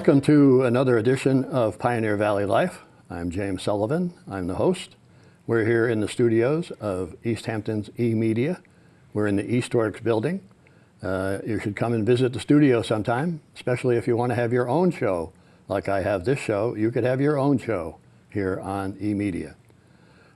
Welcome to another edition of Pioneer Valley Life. I'm James Sullivan. I'm the host. We're here in the studios of Easthampton's E-Media. We're in the Eastworks building. You should come and visit the studio sometime, especially if you want to have your own show. Like I have this show, you could have your own show here on E-Media.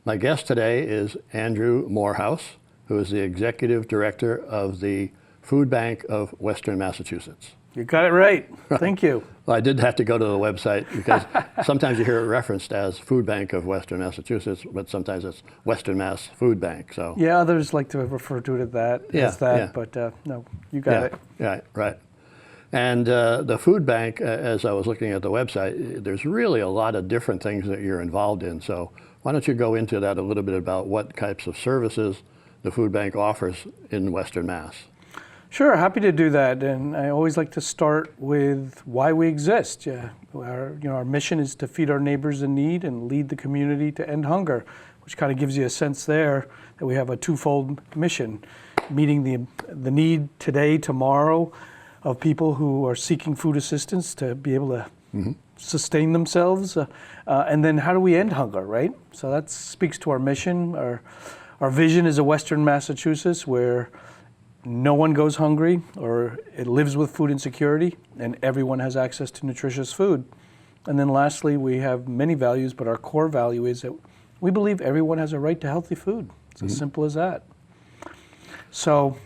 My guest today is Andrew Morehouse, who is the Executive Director of the Food Bank of Western Massachusetts. You got it right. Thank you. Well, I did have to go to the website because sometimes you hear it referenced as Food Bank of Western Massachusetts, but sometimes it's Western Mass Food Bank. So yeah, others like to refer to it as that, but no, you got it. Yeah, right. And the food bank, as I was looking at the website, there's really a lot of different things that you're involved in. So why don't you go into that a little bit about what types of services the food bank offers in Western Mass? Sure, happy to do that. And I always like to start with why we exist. Our mission is to feed our neighbors in need and lead the community to end hunger, which kind of gives you a sense there that we have a twofold mission, meeting the need today, tomorrow, of people who are seeking food assistance to be able to sustain themselves. And then how do we end hunger, right? So that speaks to our mission. Our vision is a Western Massachusetts where no one goes hungry or it lives with food insecurity and everyone has access to nutritious food. And then lastly, we have many values, but our core value is that we believe everyone has a right to healthy food. It's as simple as that. So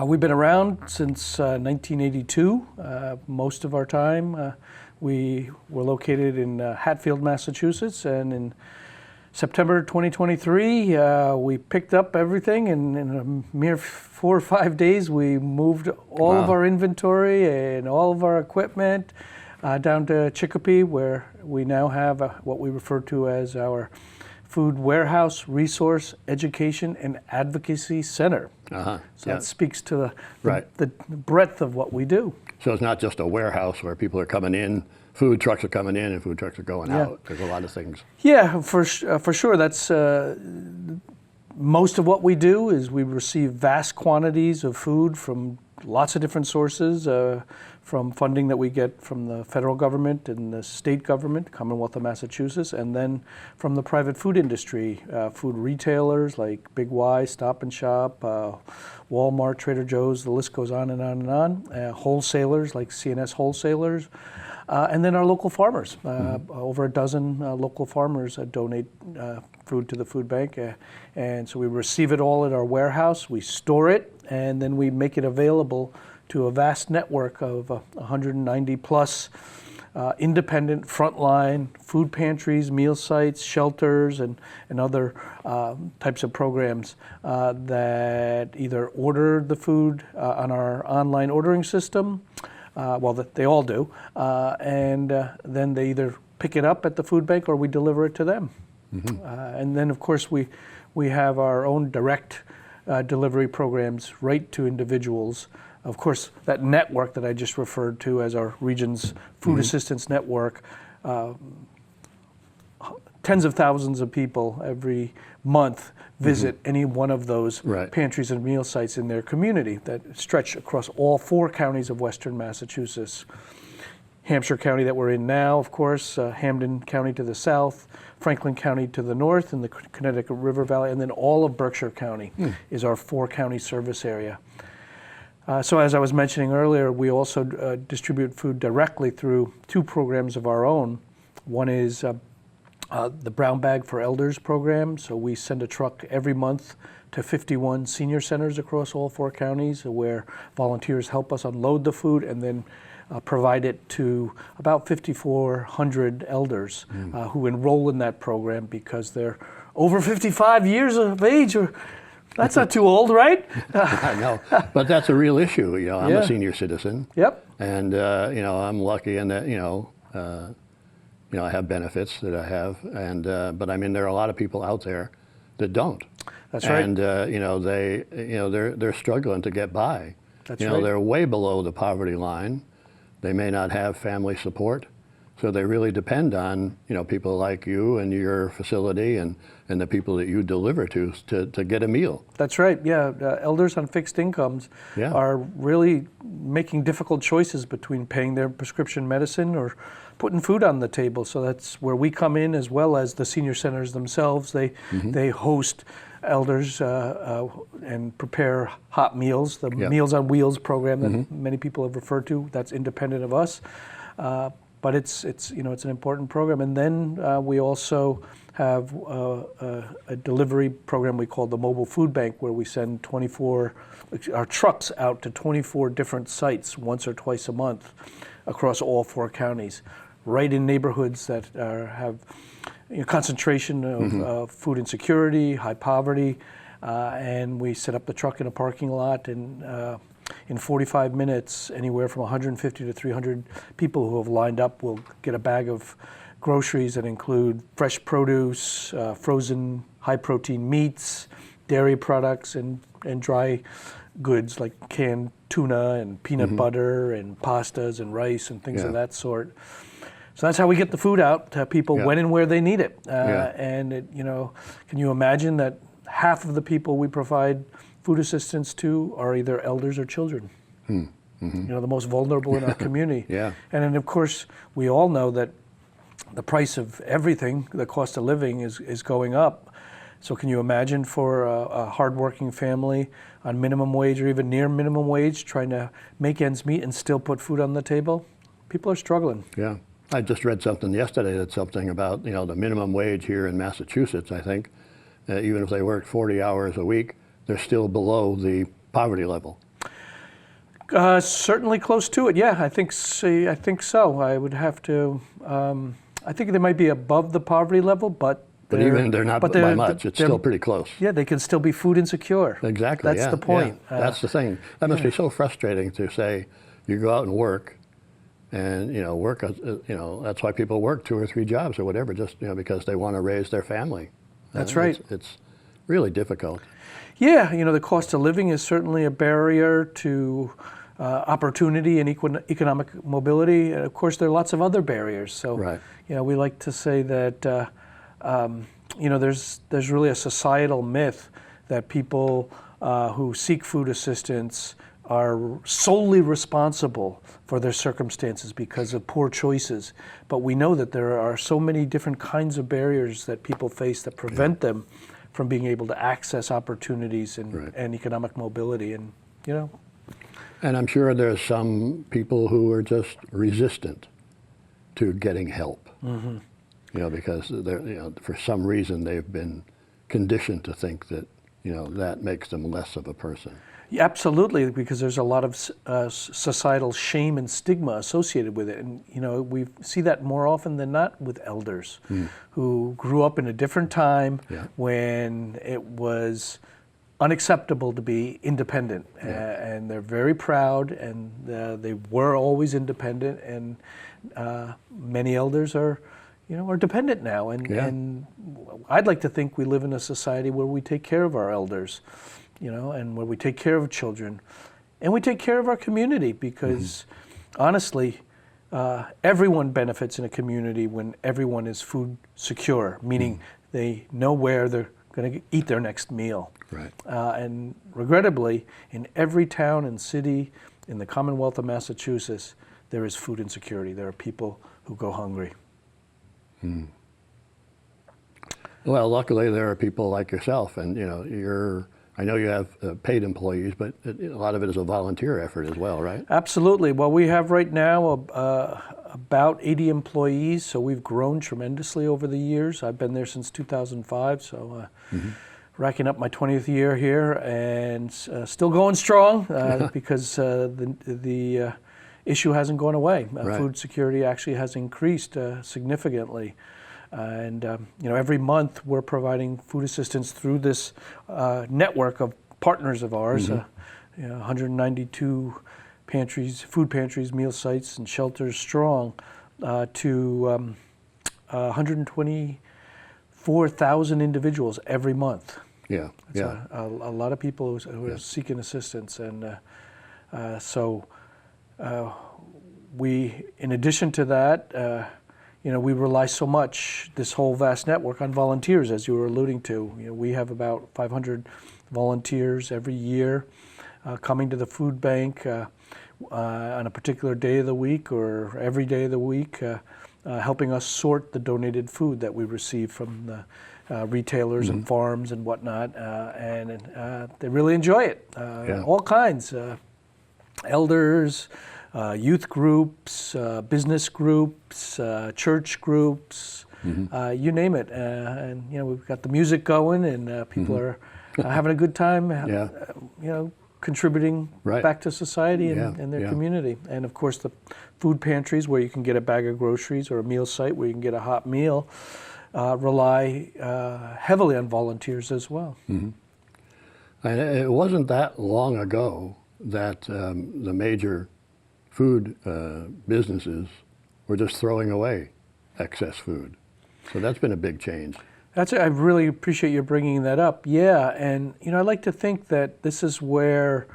we've been around since 1982. Most of our time we were located in Hatfield, Massachusetts, and in September 2023, we picked up everything, and in a mere 4 or 5 days, we moved all of our inventory and all of our equipment down to Chicopee, where we now have what we refer to as our Food Warehouse, Resource, Education, and Advocacy Center. So that speaks to the breadth of what we do. So it's not just a warehouse where people are coming in, food trucks are coming in and food trucks are going out. There's a lot of things. Yeah, for sure. That's most of what we do is we receive vast quantities of food from lots of different sources, from funding that we get from the federal government and the state government, Commonwealth of Massachusetts, and then from the private food industry, food retailers like Big Y, Stop and Shop, Walmart, Trader Joe's, the list goes on and on and on, wholesalers like C&S Wholesalers, and then our local farmers. Over a dozen local farmers donate food to the food bank. And so we receive it all at our warehouse, we store it, and then we make it available to a vast network of 190 plus independent frontline food pantries, meal sites, shelters, and other types of programs that either order the food on our online ordering system, they all do, and then they either pick it up at the food bank or we deliver it to them. And then, of course, we have our own direct delivery programs right to individuals. Of course, that network that I just referred to as our region's food assistance network, tens of thousands of people every month visit any one of those pantries and meal sites in their community that stretch across all 4 counties of Western Massachusetts. Hampshire County that we're in now, of course, Hampden County to the south, Franklin County to the north, and the Connecticut River Valley, and then all of Berkshire County is our 4-county service area. So as I was mentioning earlier, we also distribute food directly through 2 programs of our own. One is the Brown Bag for Elders program. So we send a truck every month to 51 senior centers across all 4 counties where volunteers help us unload the food and then provide it to about 5,400 elders who enroll in that program because they're over 55 years of age. That's not too old, right? I know, but that's a real issue. I'm a senior citizen. And I'm lucky in that I have benefits that I have, and but I mean there are a lot of people out there that don't. That's right. And they're struggling to get by. That's right. They're way below the poverty line. They may not have family support. So they really depend on, people like you and your facility and the people that you deliver to get a meal. That's right. Yeah, elders on fixed incomes Yeah. are really making difficult choices between paying their prescription medicine or putting food on the table. So that's where we come in, as well as the senior centers themselves. They host elders and prepare hot meals. The Yep. Meals on Wheels program that many people have referred to. That's independent of us. But it's an important program. And then we also have a delivery program we call the Mobile Food Bank, where we send our trucks out to 24 different sites once or twice a month across all 4 counties, right in neighborhoods that have concentration of food insecurity, high poverty, and we set up the truck in a parking lot, and in 45 minutes, anywhere from 150 to 300 people who have lined up will get a bag of groceries that include fresh produce, frozen high-protein meats, dairy products, and dry goods like canned tuna and peanut butter and pastas and rice and things of that sort. So that's how we get the food out to people when and where they need it. And can you imagine that half of the people we provide food assistance to are either elders or children? The most vulnerable in our community. Yeah. And then, of course, we all know that the price of everything, the cost of living, is going up. So can you imagine for a hardworking family on minimum wage or even near minimum wage trying to make ends meet and still put food on the table? People are struggling. Yeah. I just read something yesterday that's something about, the minimum wage here in Massachusetts, I think. Even if they work 40 hours a week, they're still below the poverty level. Certainly close to it. Yeah, I think so. I would have to. I think they might be above the poverty level, but even they're not by much. It's still pretty close. Yeah, they can still be food insecure. Exactly. That's the point. Yeah. That's the thing. That must be so frustrating to say you go out and work, and work. That's why people work 2 or 3 jobs or whatever, just because they want to raise their family. That's right. It's really difficult. Yeah, the cost of living is certainly a barrier to opportunity and economic mobility. And of course, there are lots of other barriers. So, right. We like to say that, there's really a societal myth that people who seek food assistance are solely responsible for their circumstances because of poor choices. But we know that there are so many different kinds of barriers that people face that prevent them from being able to access opportunities and economic mobility. And, And I'm sure there's some people who are just resistant to getting help. Because they're, for some reason they've been conditioned to think that, that makes them less of a person. Yeah, absolutely, because there's a lot of societal shame and stigma associated with it. And, we see that more often than not with elders who grew up in a different time when it was unacceptable to be independent. And they're very proud, and they were always independent. And many elders are dependent now. And I'd like to think we live in a society where we take care of our elders, and where we take care of children, and we take care of our community, because honestly, everyone benefits in a community when everyone is food secure, meaning they know where they're going to eat their next meal. Right. And regrettably, in every town and city in the Commonwealth of Massachusetts, there is food insecurity. There are people who go hungry. Well, luckily there are people like yourself, and I know you have paid employees, but a lot of it is a volunteer effort as well, right? Absolutely. Well, we have right now about 80 employees, so we've grown tremendously over the years. I've been there since 2005, so racking up my 20th year here, and still going strong because the issue hasn't gone away. Food security actually has increased significantly. And every month we're providing food assistance through this network of partners of ours, 192 pantries, food pantries, meal sites, and shelters strong, to 124,000 individuals every month. Yeah, That's a lot of people who are seeking assistance, and so we, in addition to that, we rely so much, this whole vast network, on volunteers, as you were alluding to. We have about 500 volunteers every year coming to the food bank on a particular day of the week or every day of the week, helping us sort the donated food that we receive from the retailers and farms and whatnot, and they really enjoy it. All kinds, elders, youth groups, business groups, church groups, you name it. And we've got the music going, and people are having a good time. Contributing back to society and their community. And of course, the food pantries, where you can get a bag of groceries, or a meal site where you can get a hot meal, rely heavily on volunteers as well. And it wasn't that long ago that the major food businesses were just throwing away excess food. So that's been a big change. I really appreciate you bringing that up. Yeah, and I like to think that this is where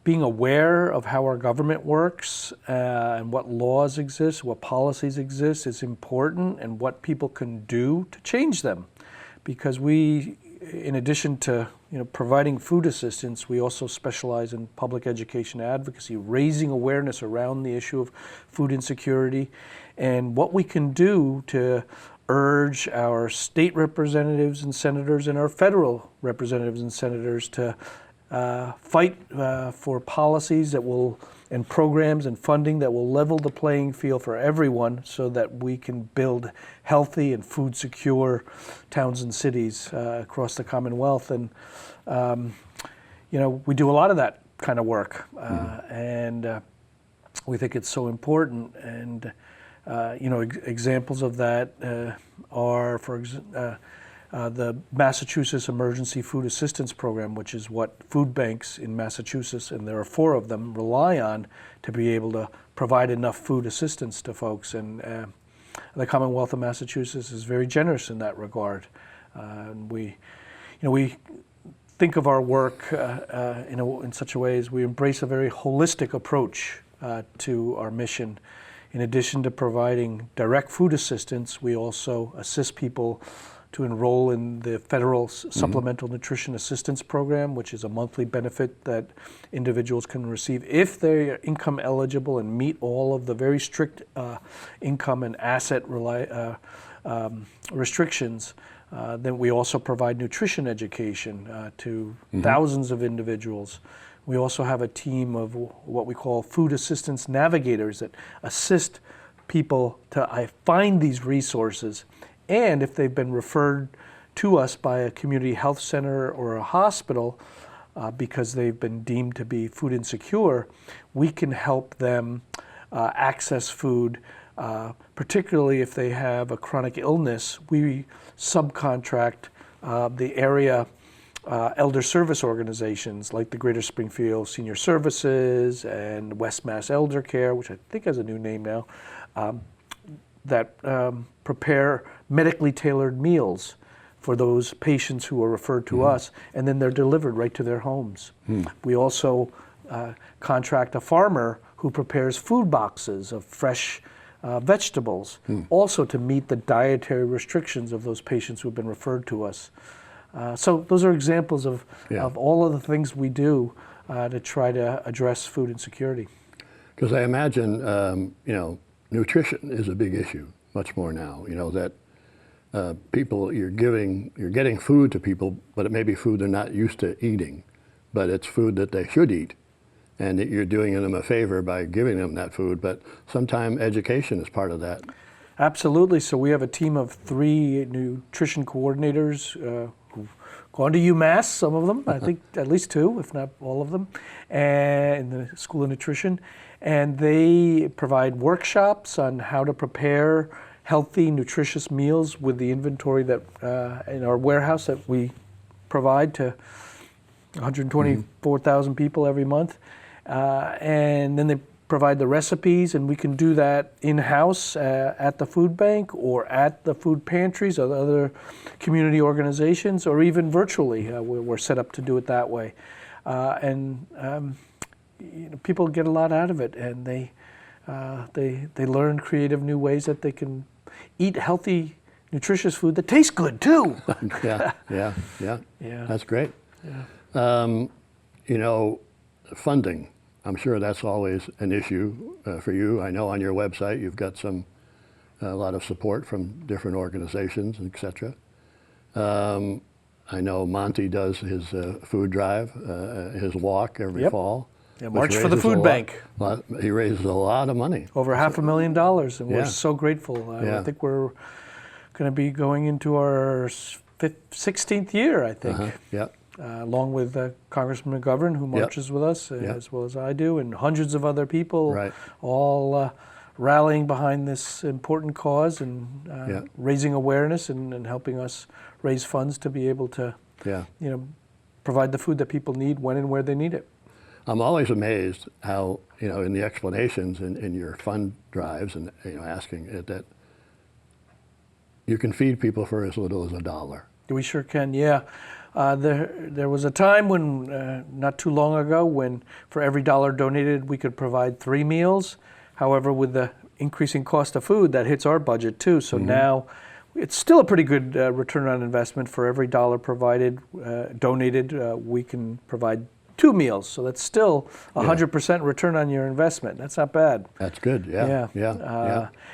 being aware of how our government works and what laws exist, what policies exist is important, and what people can do to change them. Because we, in addition to providing food assistance, we also specialize in public education advocacy, raising awareness around the issue of food insecurity, and what we can do to urge our state representatives and senators and our federal representatives and senators to fight for policies that will, and programs and funding that will level the playing field for everyone, so that we can build healthy and food secure towns and cities across the Commonwealth. And we do a lot of that kind of work, and we think it's so important. And examples of that are, the Massachusetts Emergency Food Assistance Program, which is what food banks in Massachusetts, and there are 4 of them, rely on to be able to provide enough food assistance to folks. And the Commonwealth of Massachusetts is very generous in that regard. And we think of our work in such a way as we embrace a very holistic approach to our mission. In addition to providing direct food assistance, we also assist people to enroll in the federal Supplemental Nutrition Assistance Program, which is a monthly benefit that individuals can receive if they're income eligible and meet all of the very strict income and asset restrictions. Then we also provide nutrition education to thousands of individuals. We also have a team of what we call food assistance navigators that assist people to find these resources. And if they've been referred to us by a community health center or a hospital because they've been deemed to be food insecure, we can help them access food, particularly if they have a chronic illness. We subcontract the area elder service organizations like the Greater Springfield Senior Services and West Mass Elder Care, which I think has a new name now, that prepare medically tailored meals for those patients who are referred to us, and then they're delivered right to their homes. We also contract a farmer who prepares food boxes of fresh vegetables, also to meet the dietary restrictions of those patients who have been referred to us. So those are examples of all of the things we do to try to address food insecurity. Because I imagine, nutrition is a big issue, much more now. That people, you're getting food to people, but it may be food they're not used to eating, but it's food that they should eat, and that you're doing them a favor by giving them that food. But sometimes education is part of that. Absolutely. So we have a team of 3 nutrition coordinators who've gone to UMass, some of them, I think at least 2, if not all of them, and in the School of Nutrition. And they provide workshops on how to prepare healthy, nutritious meals with the inventory that in our warehouse that we provide to 124,000 people every month. And then they provide the recipes, and we can do that in-house at the food bank or at the food pantries or other community organizations, or even virtually. We're set up to do it that way. People get a lot out of it, and they They learn creative new ways that they can eat healthy, nutritious food that tastes good too. Yeah. Yeah. That's great. Yeah. You know, funding, I'm sure that's always an issue for you. I know on your website you've got a lot of support from different organizations, et cetera. I know Monty does his food drive, his walk every Yep. fall. Yeah, which March for the raises Food a Bank. He raises a lot of money. Over $500,000, and Yeah. we're so grateful. Yeah. I think we're going to be going into our 16th year, I think. Yeah. Along with Congressman McGovern, who marches with us, as well as I do, and hundreds of other people, Right. all rallying behind this important cause and raising awareness and helping us raise funds to be able to, provide the food that people need when and where they need it. I'm always amazed how, in the explanations in your fund drives and, asking it that you can feed people for as little as $1. We sure can, yeah. There was a time when, not too long ago, when for every dollar donated, we could provide 3 meals. However, with the increasing cost of food, that hits our budget too. So now it's still a pretty good return on investment. For every dollar donated, we can provide 2 meals. So that's still 100% return on your investment. That's not bad. That's good, yeah.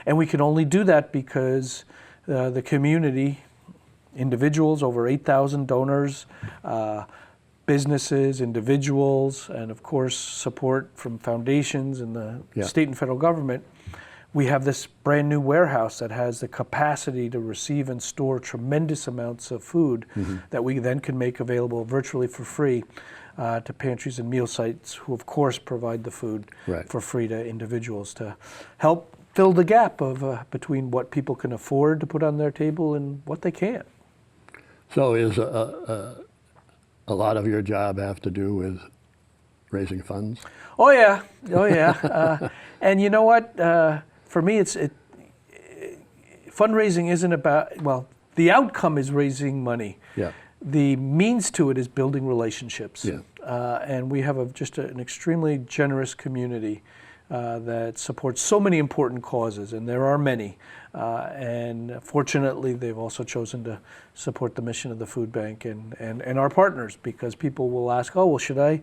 And we can only do that because the community, individuals, over 8,000 donors, businesses, individuals, and of course support from foundations and the state and federal government. We have this brand new warehouse that has the capacity to receive and store tremendous amounts of food that we then can make available virtually for free to pantries and meal sites, who of course provide the food for free to individuals to help fill the gap of between what people can afford to put on their table and what they can't. So is a lot of your job have to do with raising funds? Oh yeah. And you know what? For me, fundraising isn't about, well, the outcome is raising money. Yeah. The means to it is building relationships. Yeah. And we have just an extremely generous community that supports so many important causes, and there are many. And fortunately, they've also chosen to support the mission of the food bank and our partners, because people will ask, oh, well, should I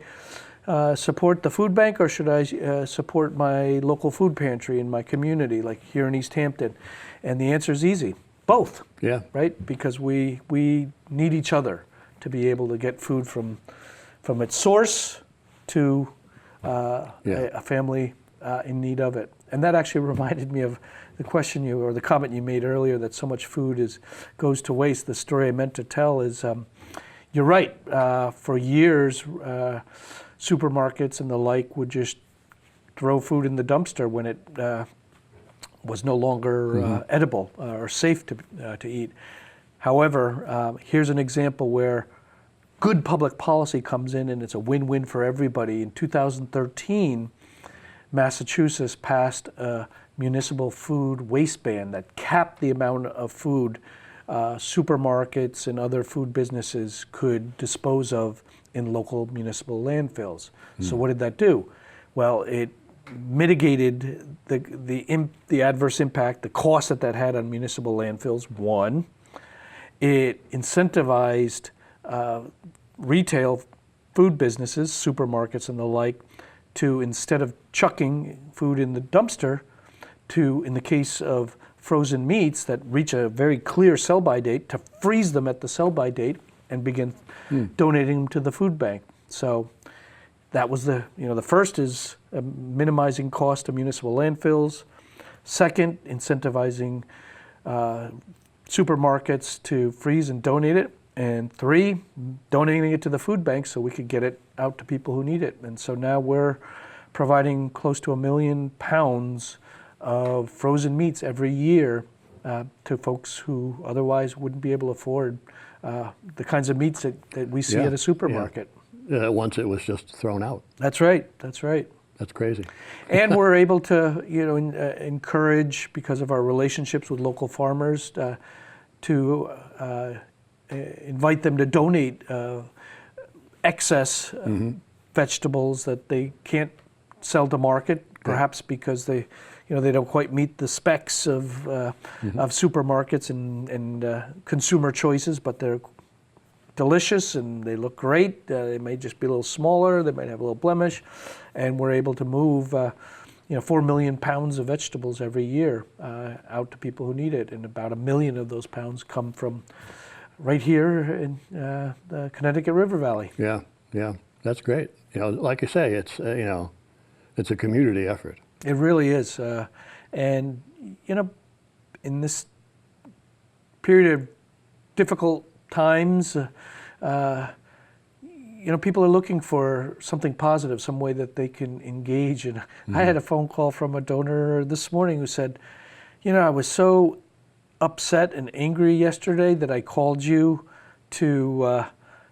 support the food bank or should I support my local food pantry in my community, like here in Easthampton? And the answer is easy, both. Yeah. Right? Because we need each other to be able to get food from its source to a family in need of it. And that actually reminded me of the question the comment you made earlier, that so much food goes to waste. The story I meant to tell is, you're right. For years, supermarkets and the like would just throw food in the dumpster when it was no longer edible or safe to eat. However, here's an example where good public policy comes in and it's a win-win for everybody. In 2013, Massachusetts passed a municipal food waste ban that capped the amount of food supermarkets and other food businesses could dispose of in local municipal landfills. So what did that do? Well, it mitigated the adverse impact, the cost that had on municipal landfills. One, it incentivized retail food businesses, supermarkets and the like, to, instead of chucking food in the dumpster, to, in the case of frozen meats that reach a very clear sell-by date, to freeze them at the sell-by date and begin donating them to the food bank. So that was the first is minimizing cost of municipal landfills. Second, incentivizing supermarkets to freeze and donate it. And 3, donating it to the food bank so we could get it out to people who need it. And so now we're providing close to 1 million pounds of frozen meats every year to folks who otherwise wouldn't be able to afford the kinds of meats that we see at a supermarket. Once it was just thrown out. That's right. That's crazy. And we're able to, encourage, because of our relationships with local farmers, to invite them to donate excess vegetables that they can't sell to market perhaps because they don't quite meet the specs of supermarkets and consumer choices, but they're delicious and they look great. They may just be a little smaller. They might have a little blemish, and we're able to move 4 million pounds of vegetables every year out to people who need it, and about 1 million of those pounds come from right here in the Connecticut River Valley. Yeah, that's great. Like you say, it's it's a community effort. It really is, and in this period of difficult times, people are looking for something positive, some way that they can engage. And I had a phone call from a donor this morning who said, I was so upset and angry yesterday that I called you to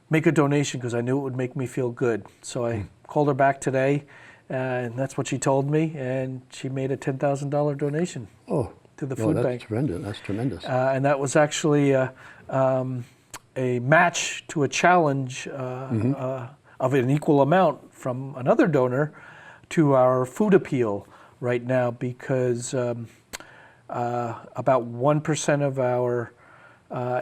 make a donation because I knew it would make me feel good. So I called her back today, and that's what she told me, and she made a $10,000 donation to the food bank. That's tremendous. And that was actually a match to a challenge of an equal amount from another donor to our food appeal right now, because about 1% of our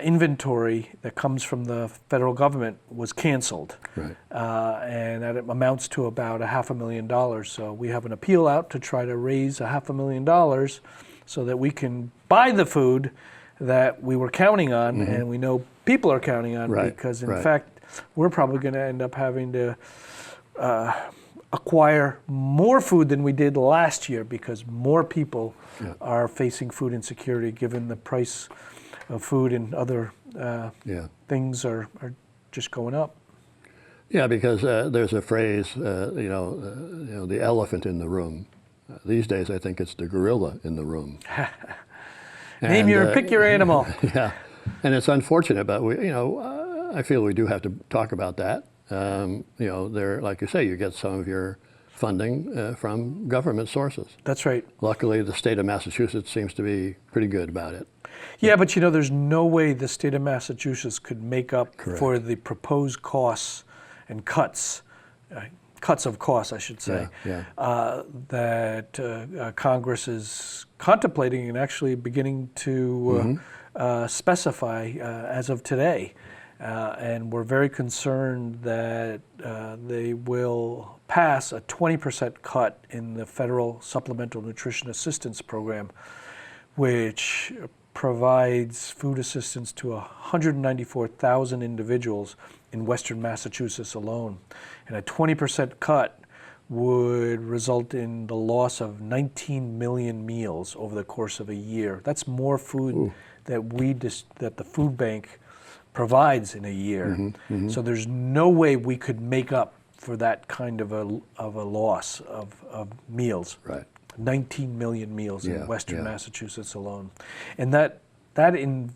inventory that comes from the federal government was canceled. Right. And that amounts to about $500,000. So we have an appeal out to try to raise $500,000 so that we can buy the food that we were counting on, and we know people are counting on, because in fact, we're probably going to end up having to acquire more food than we did last year, because more people are facing food insecurity given the price of food and other things are just going up. Yeah, because there's a phrase, the elephant in the room. These days, I think it's the gorilla in the room. Pick your animal. Yeah, and it's unfortunate, but I feel we do have to talk about that. There, like you say, you get some of your funding from government sources. That's right. Luckily, the state of Massachusetts seems to be pretty good about it. Yeah, but there's no way the state of Massachusetts could make up for the proposed costs and cuts of costs, I should say, that Congress is contemplating and actually beginning to specify as of today. And we're very concerned that they will pass a 20% cut in the federal Supplemental Nutrition Assistance Program, which provides food assistance to 194,000 individuals in Western Massachusetts alone. And a 20% cut would result in the loss of 19 million meals over the course of a year. That's more food that the food bank provides in a year. So there's no way we could make up for that kind of a loss of meals. Right. 19 million meals in Western Massachusetts alone. And that in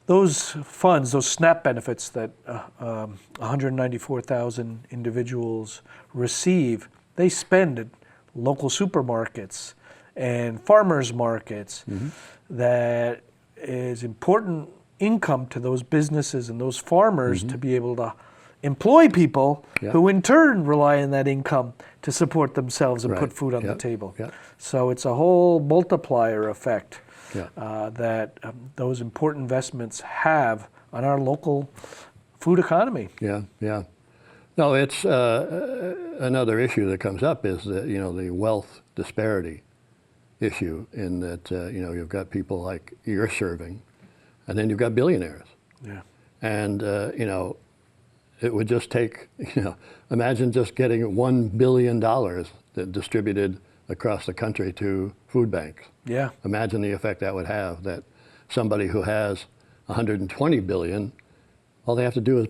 those funds, those SNAP benefits that 194,000 individuals receive, they spend at local supermarkets and farmers markets. That is important income to those businesses and those farmers to be able to employ people who in turn rely on that income to support themselves and put food on the table. So it's a whole multiplier effect that those important investments have on our local food economy. No, it's another issue that comes up is the wealth disparity issue, in that you've got people like you're serving, and then you've got billionaires. And it would just take, imagine just getting $1 billion that distributed across the country to food banks. Imagine the effect that would have, that somebody who has 120 billion, all they have to do is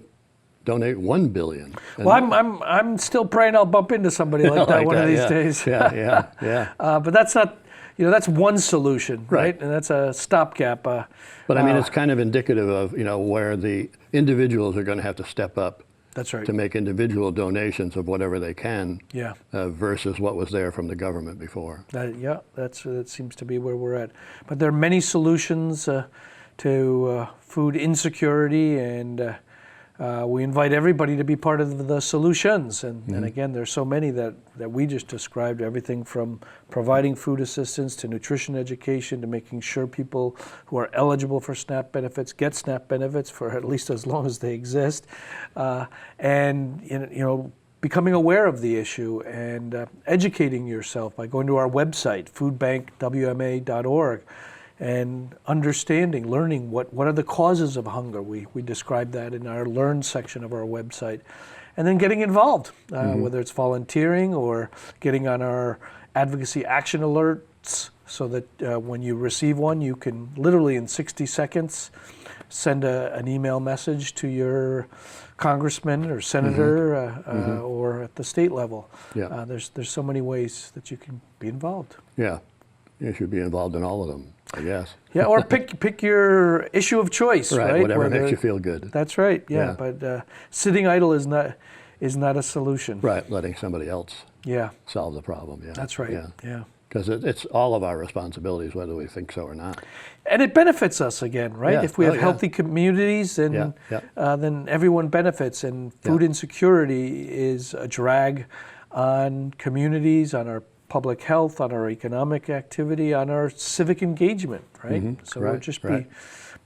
donate 1 billion. And well, I'm still praying I'll bump into somebody like that one of these days. But that's not, that's one solution, right? And that's a stopgap. But I mean, it's kind of indicative of, where the individuals are going to have to step up. That's right. To make individual donations of whatever they can. Versus what was there from the government before. That seems to be where we're at. But there are many solutions to food insecurity and we invite everybody to be part of the solutions. And again, there's so many that we just described, everything from providing food assistance to nutrition education to making sure people who are eligible for SNAP benefits get SNAP benefits for at least as long as they exist. And becoming aware of the issue and educating yourself by going to our website, foodbankwma.org, and understanding, learning what are the causes of hunger. We describe that in our Learn section of our website. And then getting involved, whether it's volunteering or getting on our advocacy action alerts so that when you receive one, you can literally in 60 seconds send an email message to your congressman or senator or at the state level. Yeah. There's so many ways that you can be involved. Yeah. You should be involved in all of them, I guess. Yeah, or pick your issue of choice, right? Whatever makes you feel good. That's right. Yeah. But sitting idle is not a solution. Right, letting somebody else Yeah. solve the problem. Yeah. That's right. Yeah. Because it's all of our responsibilities, whether we think so or not. And it benefits us again, right? Yeah. If we have healthy communities, then everyone benefits. And food insecurity is a drag on communities, on our public health, on our economic activity, on our civic engagement, right? So we'll just be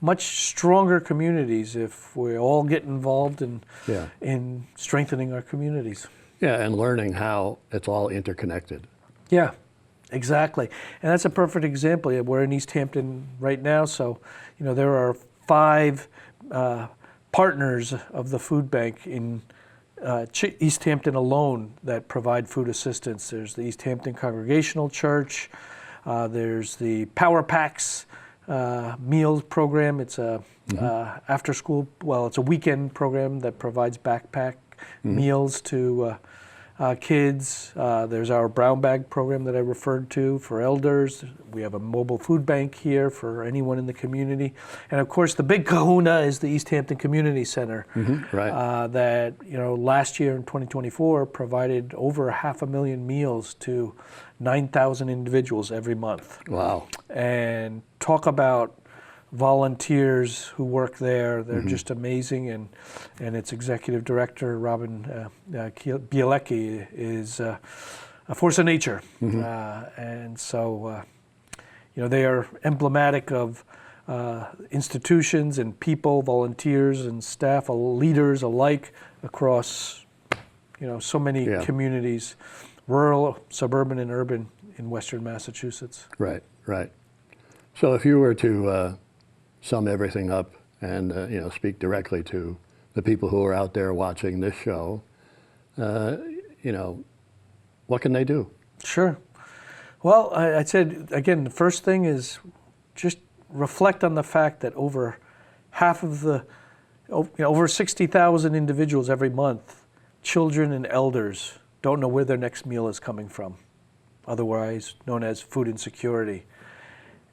much stronger communities if we all get involved in strengthening our communities. Yeah, and learning how it's all interconnected. Yeah, exactly. And that's a perfect example. We're in Easthampton right now, so there are 5 partners of the food bank in Easthampton alone that provide food assistance. There's the Easthampton Congregational Church. There's the Power Packs meals program. It's a after school, it's a weekend program that provides backpack meals to kids. There's our brown bag program that I referred to for elders. We have a mobile food bank here for anyone in the community. And of course, the big kahuna is the Easthampton Community Center that, last year in 2024 provided over 500,000 meals to 9,000 individuals every month. Wow. And talk about volunteers who work there. They're just amazing, and its executive director, Robin Bielecki, is a force of nature. And so, they are emblematic of institutions and people, volunteers and staff, leaders alike across, so many communities, rural, suburban, and urban in Western Massachusetts. Right. So if you were to sum everything up and speak directly to the people who are out there watching this show, what can they do? Sure. Well, I'd say again, the first thing is just reflect on the fact that over half of over 60,000 individuals every month, children and elders, don't know where their next meal is coming from, otherwise known as food insecurity.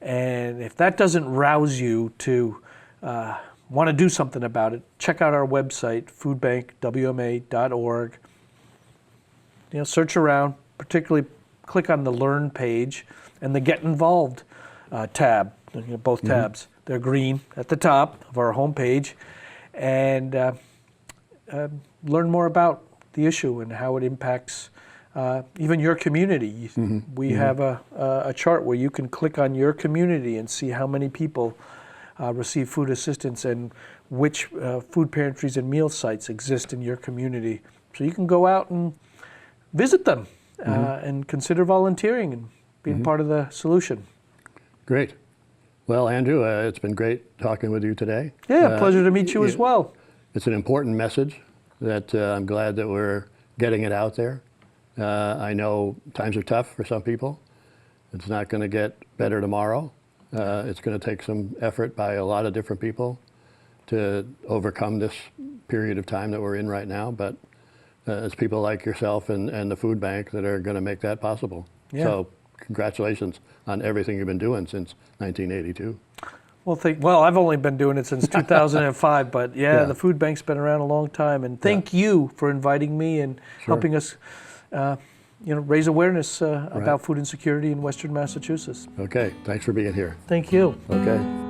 And if that doesn't rouse you to want to do something about it, check out our website, foodbankwma.org. Search around, particularly click on the Learn page and the Get Involved tab, both tabs. They're green at the top of our homepage. And learn more about the issue and how it impacts even your community. We have a chart where you can click on your community and see how many people receive food assistance and which food pantries and meal sites exist in your community. So you can go out and visit them and consider volunteering and being part of the solution. Great. Well, Andrew, it's been great talking with you today. Yeah, pleasure to meet you as well. It's an important message that I'm glad that we're getting it out there. I know times are tough for some people. It's not going to get better tomorrow. It's going to take some effort by a lot of different people to overcome this period of time that we're in right now. But it's people like yourself and the food bank that are going to make that possible. Yeah. So congratulations on everything you've been doing since 1982. Well, I've only been doing it since 2005, but the food bank's been around a long time. And thank you for inviting me and helping us raise awareness about food insecurity in Western Massachusetts. Okay, thanks for being here. Thank you. Okay.